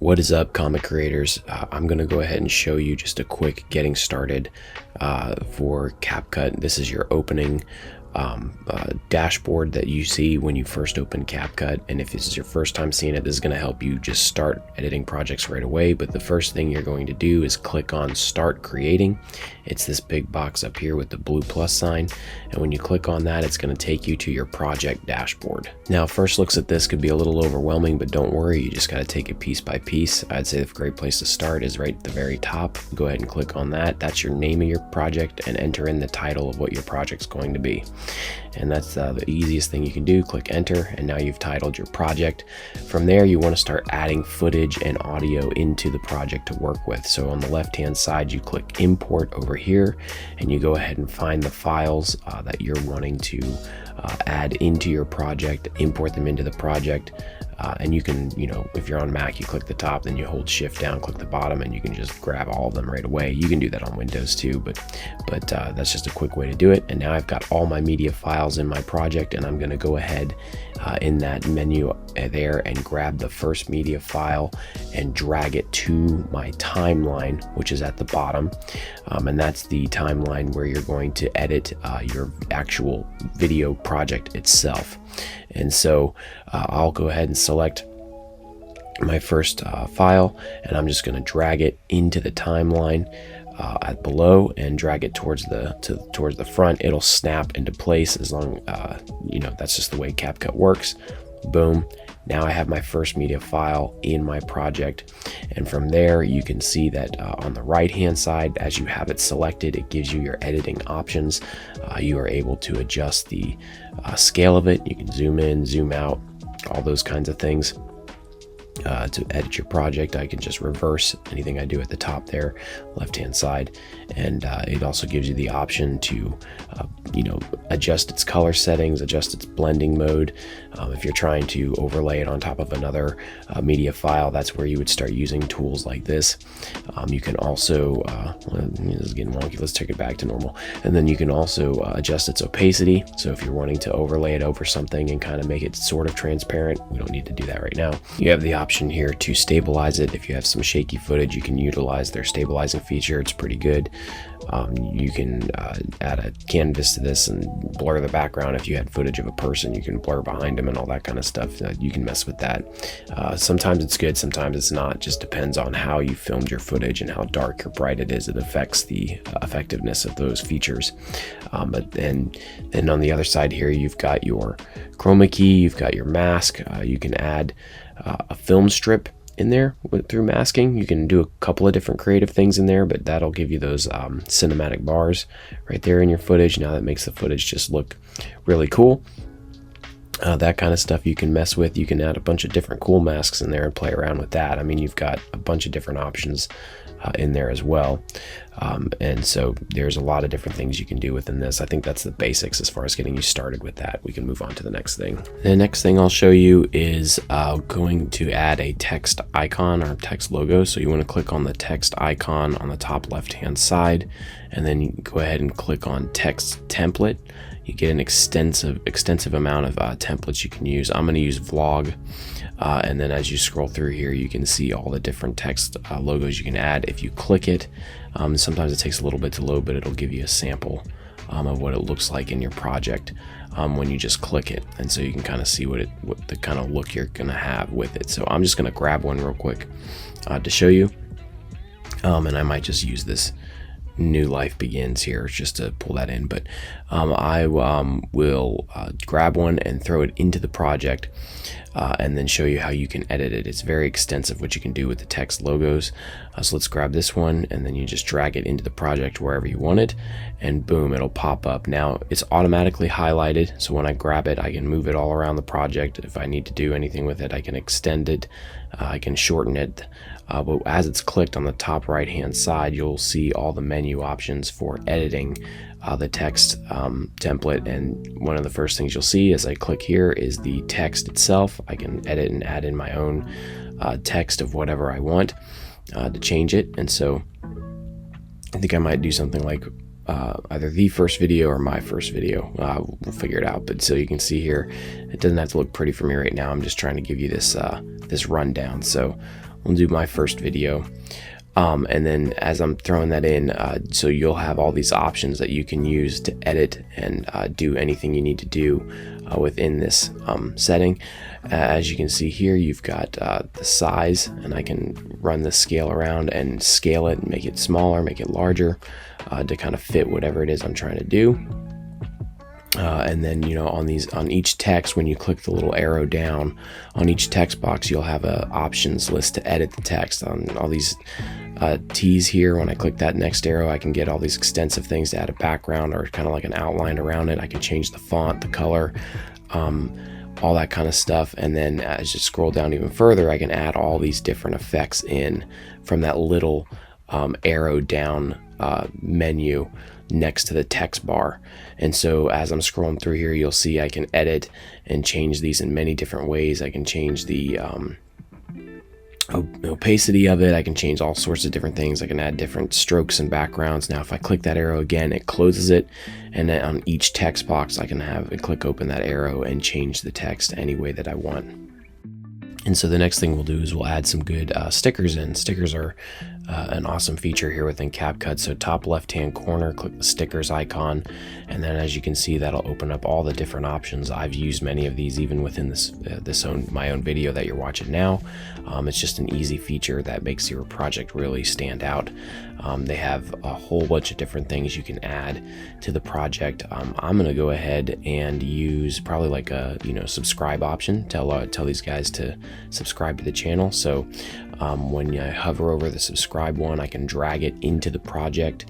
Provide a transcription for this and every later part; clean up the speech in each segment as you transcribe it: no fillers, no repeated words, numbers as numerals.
What is up, comic creators? I'm going to go ahead and show you just a quick getting started for CapCut. This is your opening dashboard that you see when you first open CapCut, and if this is your first time seeing it, this is going to help you just start editing projects right away. But the first thing you're going to do is click on Start Creating. It's this big box up here with the blue plus sign, and when you click on that, it's going to take you to your project dashboard. Now, first looks at this could be a little overwhelming, but don't worry, you just got to take it piece by piece. I'd say the great place to start is right at the very top. Go ahead and click on that. That's your name of your project, and enter in the title of what your project's going to be. And that's the easiest thing you can do. Click enter, and now you've titled your project. From there, you want to start adding footage and audio into the project to work with. So on the left hand side, you click import over here, and you go ahead and find the files that you're wanting to add into your project, import them into the project. And you can, if you're on Mac, you click the top, then you hold shift down, click the bottom, and you can just grab all of them right away. You can do that on Windows too, but that's just a quick way to do it. And now I've got all my media files in my project, and I'm going to go ahead in that menu there and grab the first media file and drag it to my timeline, which is at the bottom. And that's the timeline where you're going to edit your actual video project itself. And so I'll go ahead and select my first file, and I'm just going to drag it into the timeline at below and drag it towards the front. It'll snap into place as long that's just the way CapCut works. Boom. Now I have my first media file in my project, and from there you can see that on the right hand side, as you have it selected, it gives you your editing options. You are able to adjust the scale of it. You can zoom in, zoom out, all those kinds of things. To edit your project, I can just reverse anything I do at the top there, left hand side, and it also gives you the option to adjust its color settings, adjust its blending mode. If you're trying to overlay it on top of another media file, that's where you would start using tools like this. You can also this is getting wonky, let's take it back to normal, and then you can also adjust its opacity. So if you're wanting to overlay it over something and kind of make it sort of transparent, we don't need to do that right now. You have the option here to stabilize it. If you have some shaky footage, you can utilize their stabilizing feature. It's pretty good. You can add a canvas to this and blur the background. If you had footage of a person, you can blur behind them and all that kind of stuff. You can mess with that. Sometimes it's good, sometimes it's not. Just depends on how you filmed your footage and how dark or bright it is. It affects the effectiveness of those features. But then on the other side here, you've got your chroma key, you've got your mask. You can add a film strip in there through masking. You can do a couple of different creative things in there, but that'll give you those cinematic bars right there in your footage. Now that makes the footage just look really cool. That kind of stuff you can mess with. You can add a bunch of different cool masks in there and play around with that. I mean, you've got a bunch of different options in there as well. And so there's a lot of different things you can do within this. I think that's the basics as far as getting you started with that. We can move on to the next thing. The next thing I'll show you is going to add a text icon or text logo. So you want to click on the text icon on the top left hand side, and then you can go ahead and click on text template. You get an extensive amount of templates you can use. I'm going to use vlog. And then as you scroll through here, you can see all the different text logos you can add. If you click it, sometimes it takes a little bit to load, but it'll give you a sample of what it looks like in your project when you just click it. And so you can kind of see what the kind of look you're going to have with it. So I'm just going to grab one real quick to show you. And I might just use this New Life Begins here just to pull that in, but I will grab one and throw it into the project and then show you how you can edit it. It's very extensive what you can do with the text logos. So let's grab this one, and then you just drag it into the project wherever you want it, and boom, it'll pop up. Now it's automatically highlighted, so when I grab it, I can move it all around the project. If I need to do anything with it, I can extend it, I can shorten it. But as it's clicked on the top right hand side, you'll see all the menu options for editing the text template. And one of the first things you'll see as I click here is the text itself. I can edit and add in my own text of whatever I want to change it. And so I think I might do something like either the first video or my first video. We'll figure it out. But so you can see here, it doesn't have to look pretty for me right now. I'm just trying to give you this this rundown. So we'll do my first video. And then as I'm throwing that in, so you'll have all these options that you can use to edit and do anything you need to do within this setting. As you can see here, you've got the size, and I can run the scale around and scale it and make it smaller, make it larger, to kind of fit whatever it is I'm trying to do. And then, you know, on each text, when you click the little arrow down on each text box, you'll have a options list to edit the text. On all these T's here, when I click that next arrow, I can get all these extensive things to add a background or kind of like an outline around it. I can change the font, the color, all that kind of stuff. And then as you scroll down even further, I can add all these different effects in from that little arrow down menu next to the text bar. And so as I'm scrolling through here, you'll see I can edit and change these in many different ways. I can change the opacity of it. I can change all sorts of different things. I can add different strokes and backgrounds. Now if I click that arrow again, it closes it, and then on each text box I can have it click open that arrow and change the text any way that I want. And so the next thing we'll do is we'll add some good stickers in. Stickers are an awesome feature here within CapCut. So top left hand corner, click the stickers icon, and then as you can see, that'll open up all the different options. I've used many of these even within my own video that you're watching now. It's just an easy feature that makes your project really stand out. They have a whole bunch of different things you can add to the project. I'm gonna go ahead and use probably like a subscribe option. Tell these guys to subscribe to the channel. So when I hover over the subscribe one, I can drag it into the project,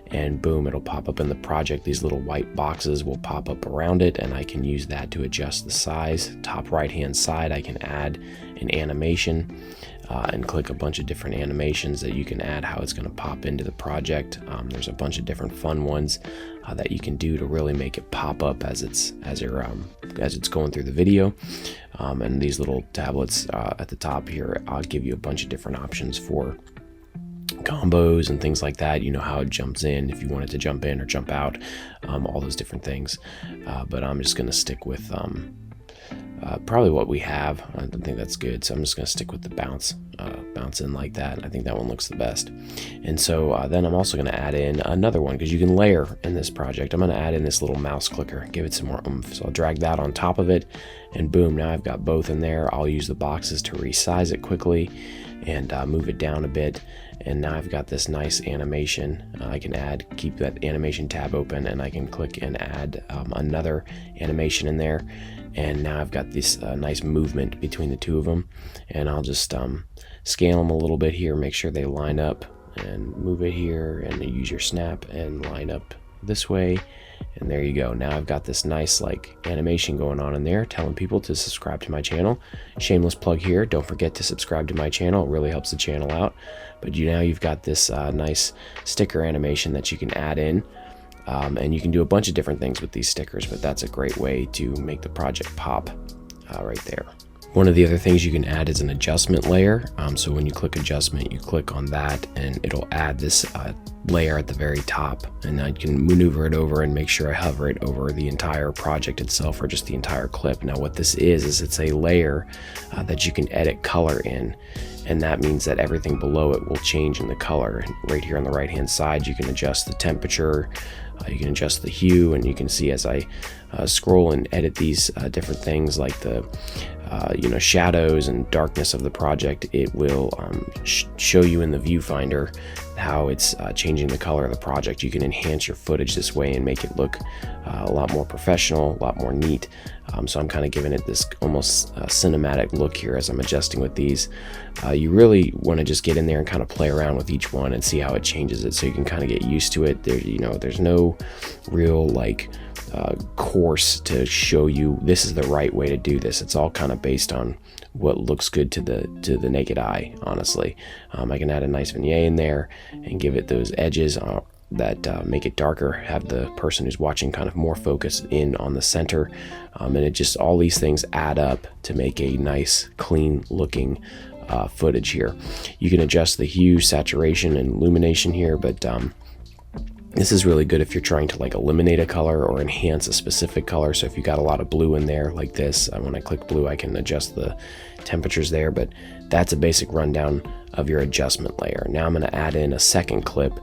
and boom, it'll pop up in the project. These little white boxes will pop up around it, and I can use that to adjust the size. Top right hand side, I can add an animation and click a bunch of different animations that you can add how it's going to pop into the project. There's a bunch of different fun ones that you can do to really make it pop up as it's going through the video. And these little tablets at the top here, I'll give you a bunch of different options for combos and things like that. You know how it jumps in, if you want it to jump in or jump out, all those different things. But I'm just going to stick with probably what we have. I don't think that's good, so I'm just going to stick with the bounce in like that. I think that one looks the best. And so then I'm also going to add in another one, because you can layer in this project. I'm going to add in this little mouse clicker, give it some more oomph. So I'll drag that on top of it, and boom, now I've got both in there. I'll use the boxes to resize it quickly and move it down a bit. And now I've got this nice animation. I can keep that animation tab open, and I can click and add another animation in there. And now I've got this nice movement between the two of them. And I'll just scale them a little bit here, make sure they line up, and move it here, and use your snap and line up this way. And there you go. Now I've got this nice like animation going on in there, telling people to subscribe to my channel. Shameless plug here. Don't forget to subscribe to my channel. It really helps the channel out. But now you've got this nice sticker animation that you can add in. And you can do a bunch of different things with these stickers, but that's a great way to make the project pop right there. One of the other things you can add is an adjustment layer. So when you click adjustment, you click on that, and it'll add this layer at the very top, and I can maneuver it over and make sure I hover it over the entire project itself or just the entire clip. Now what this is it's a layer that you can edit color in, and that means that everything below it will change in the color. Right here on the right hand side, you can adjust the temperature, you can adjust the hue, and you can see as I scroll and edit these different things like the shadows and darkness of the project, it will show you in the viewfinder how it's changing the color of the project. You can enhance your footage this way and make it look a lot more professional, a lot more neat. So I'm kind of giving it this almost cinematic look here as I'm adjusting with these. You really want to just get in there and kind of play around with each one and see how it changes it, so you can kind of get used to it. There's no real course to show you this is the right way to do this. It's all kind of based on what looks good to the naked eye, honestly. I can add a nice vignette in there and give it those edges that make it darker, have the person who's watching kind of more focused in on the center, and it just, all these things add up to make a nice clean looking footage here. You can adjust the hue, saturation, and illumination here, but This is really good if you're trying to like eliminate a color or enhance a specific color. So if you got a lot of blue in there like this, when I click blue, I can adjust the temperatures there, but that's a basic rundown of your adjustment layer. Now I'm going to add in a second clip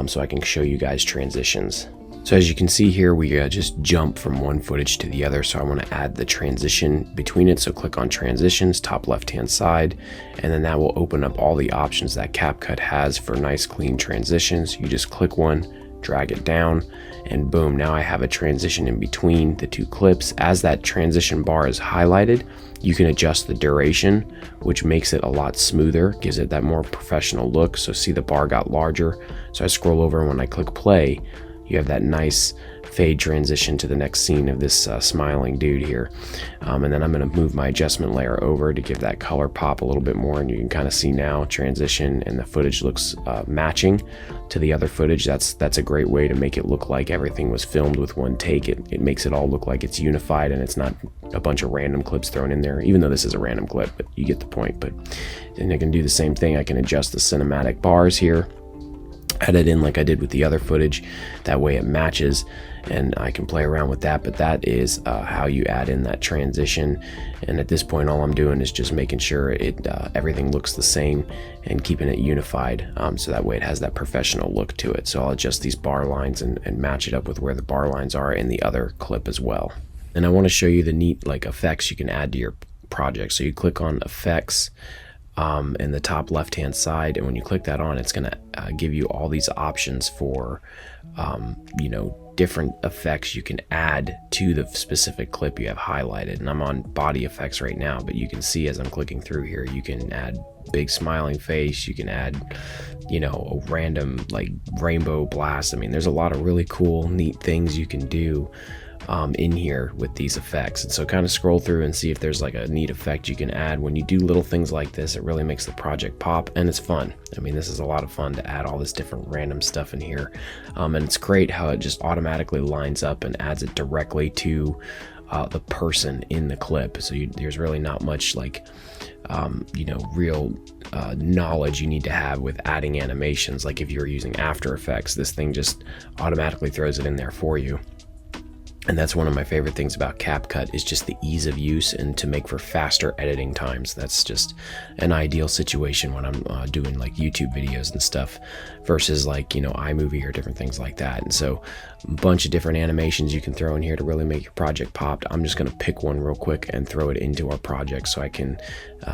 so I can show you guys transitions. So as you can see here, we just jump from one footage to the other. So I want to add the transition between it. So click on transitions, top left-hand side, and then that will open up all the options that CapCut has for nice clean transitions. You just click one, drag it down, and boom, now I have a transition in between the two clips. As that transition bar is highlighted, you can adjust the duration, which makes it a lot smoother, gives it that more professional look. So see, the bar got larger. So I scroll over, and when I click play, you have that nice fade transition to the next scene of this smiling dude here. And then I'm going to move my adjustment layer over to give that color pop a little bit more, and you can kind of see now transition, and the footage looks matching to the other footage. That's a great way to make it look like everything was filmed with one take. It makes it all look like it's unified and it's not a bunch of random clips thrown in there, even though this is a random clip, but you get the point. But then I can do the same thing. I can adjust the cinematic bars here, add it in like I did with the other footage. That way it matches, and I can play around with that. But that is how you add in that transition. And at this point, all I'm doing is just making sure everything looks the same and keeping it unified, so that way it has that professional look to it. So I'll adjust these bar lines and match it up with where the bar lines are in the other clip as well. And I want to show you the neat like effects you can add to your project. So you click on effects in the top left hand side, and when you click that on, it's going to give you all these options for different effects you can add to the specific clip you have highlighted. And I'm on body effects right now, but you can see as I'm clicking through here, you can add big smiling face, you can add a random like rainbow blast. I mean, there's a lot of really cool neat things you can do in here with these effects. And so kind of scroll through and see if there's like a neat effect you can add. When you do little things like this, it really makes the project pop, and it's fun. I mean, this is a lot of fun to add all this different random stuff in here, and it's great how it just automatically lines up and adds it directly to the person in the clip. So there's really not much like real knowledge you need to have with adding animations. Like if you're using After Effects, this thing just automatically throws it in there for you. And that's one of my favorite things about CapCut, is just the ease of use and to make for faster editing times. That's just an ideal situation when I'm doing like YouTube videos and stuff versus like, iMovie or different things like that. And so a bunch of different animations you can throw in here to really make your project pop. I'm just going to pick one real quick and throw it into our project so I can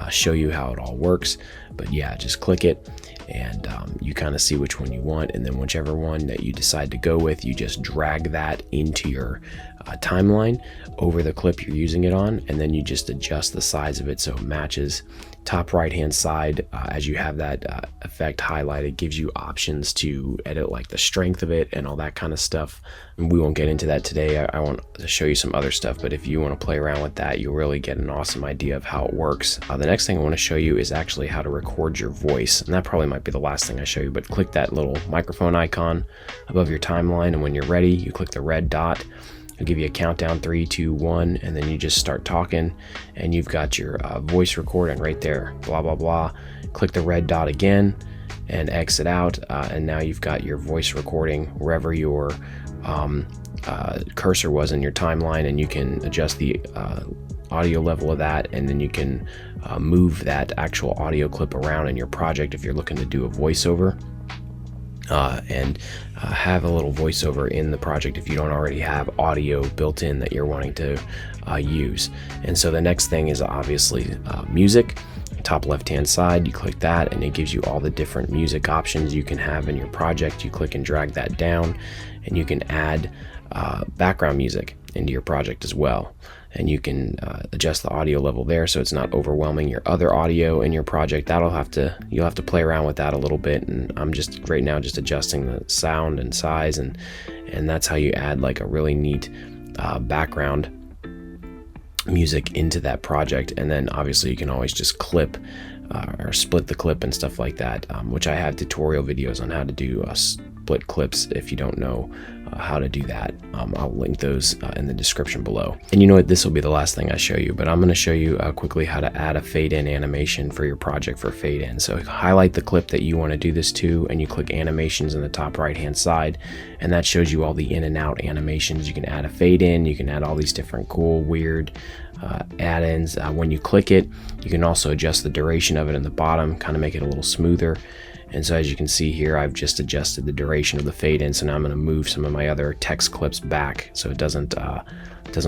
show you how it all works. But yeah, just click it, and you kind of see which one you want, and then whichever one that you decide to go with, you just drag that into your timeline over the clip you're using it on, and then you just adjust the size of it so it matches. Top right hand side, as you have that effect highlighted, gives you options to edit like the strength of it and all that kind of stuff. And we won't get into that today. I want to show you some other stuff, but if you want to play around with that, you'll really get an awesome idea of how it works. The next thing I want to show you is actually how to record your voice, and that probably might be the last thing I show you, but click that little microphone icon above your timeline, and when you're ready, you click the red dot. It'll give you a countdown, 3, 2, 1, and then you just start talking, and you've got your voice recording right there, blah, blah, blah. Click the red dot again and exit out, and now you've got your voice recording wherever your cursor was in your timeline, and you can adjust the audio level of that, and then you can move that actual audio clip around in your project if you're looking to do a voiceover. And have a little voiceover in the project if you don't already have audio built in that you're wanting to use. And so the next thing is obviously music. Top left hand side, you click that, and it gives you all the different music options you can have in your project. You click and drag that down, and you can add background music into your project as well. And you can adjust the audio level there so it's not overwhelming your other audio in your project. You'll have to play around with that a little bit, and I'm just right now just adjusting the sound and size, and that's how you add like a really neat background music into that project. And then obviously you can always just clip or split the clip and stuff like that, which I have tutorial videos on how to do split clips if you don't know how to do that. I'll link those in the description below. And you know what, this will be the last thing I show you, but I'm going to show you quickly how to add a fade in animation for your project for fade in. So highlight the clip that you want to do this to, and you click animations in the top right hand side, and that shows you all the in and out animations. You can add a fade in, you can add all these different cool weird add-ins. When you click it, you can also adjust the duration of it in the bottom, kind of make it a little smoother. And so as you can see here, I've just adjusted the duration of the fade in. So now I'm going to move some of my other text clips back so it doesn't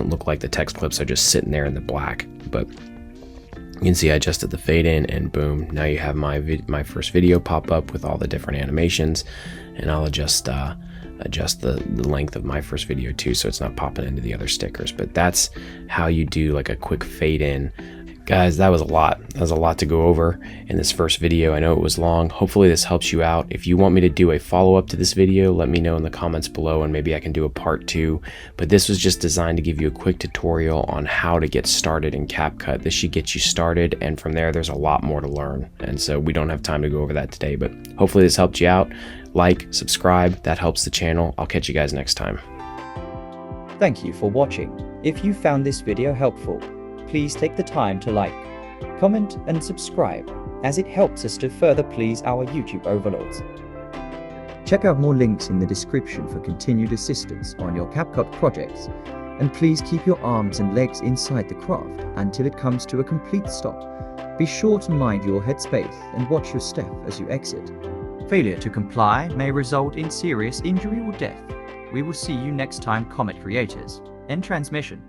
look like the text clips are just sitting there in the black. But you can see I adjusted the fade in, and boom, now you have my first video pop up with all the different animations. And I'll adjust the length of my first video too, so it's not popping into the other stickers. But that's how you do like a quick fade in. Guys, that was a lot. That was a lot to go over in this first video. I know it was long. Hopefully this helps you out. If you want me to do a follow-up to this video, let me know in the comments below, and maybe I can do a part 2. But this was just designed to give you a quick tutorial on how to get started in CapCut. This should get you started, and from there there's a lot more to learn. And so we don't have time to go over that today, but hopefully this helped you out. Like, subscribe, that helps the channel. I'll catch you guys next time. Thank you for watching. If you found this video helpful, please take the time to like, comment and subscribe, as it helps us to further please our YouTube overlords. Check out more links in the description for continued assistance on your CapCut projects, and please keep your arms and legs inside the craft until it comes to a complete stop. Be sure to mind your headspace and watch your step as you exit. Failure to comply may result in serious injury or death. We will see you next time, Comet creators. End transmission.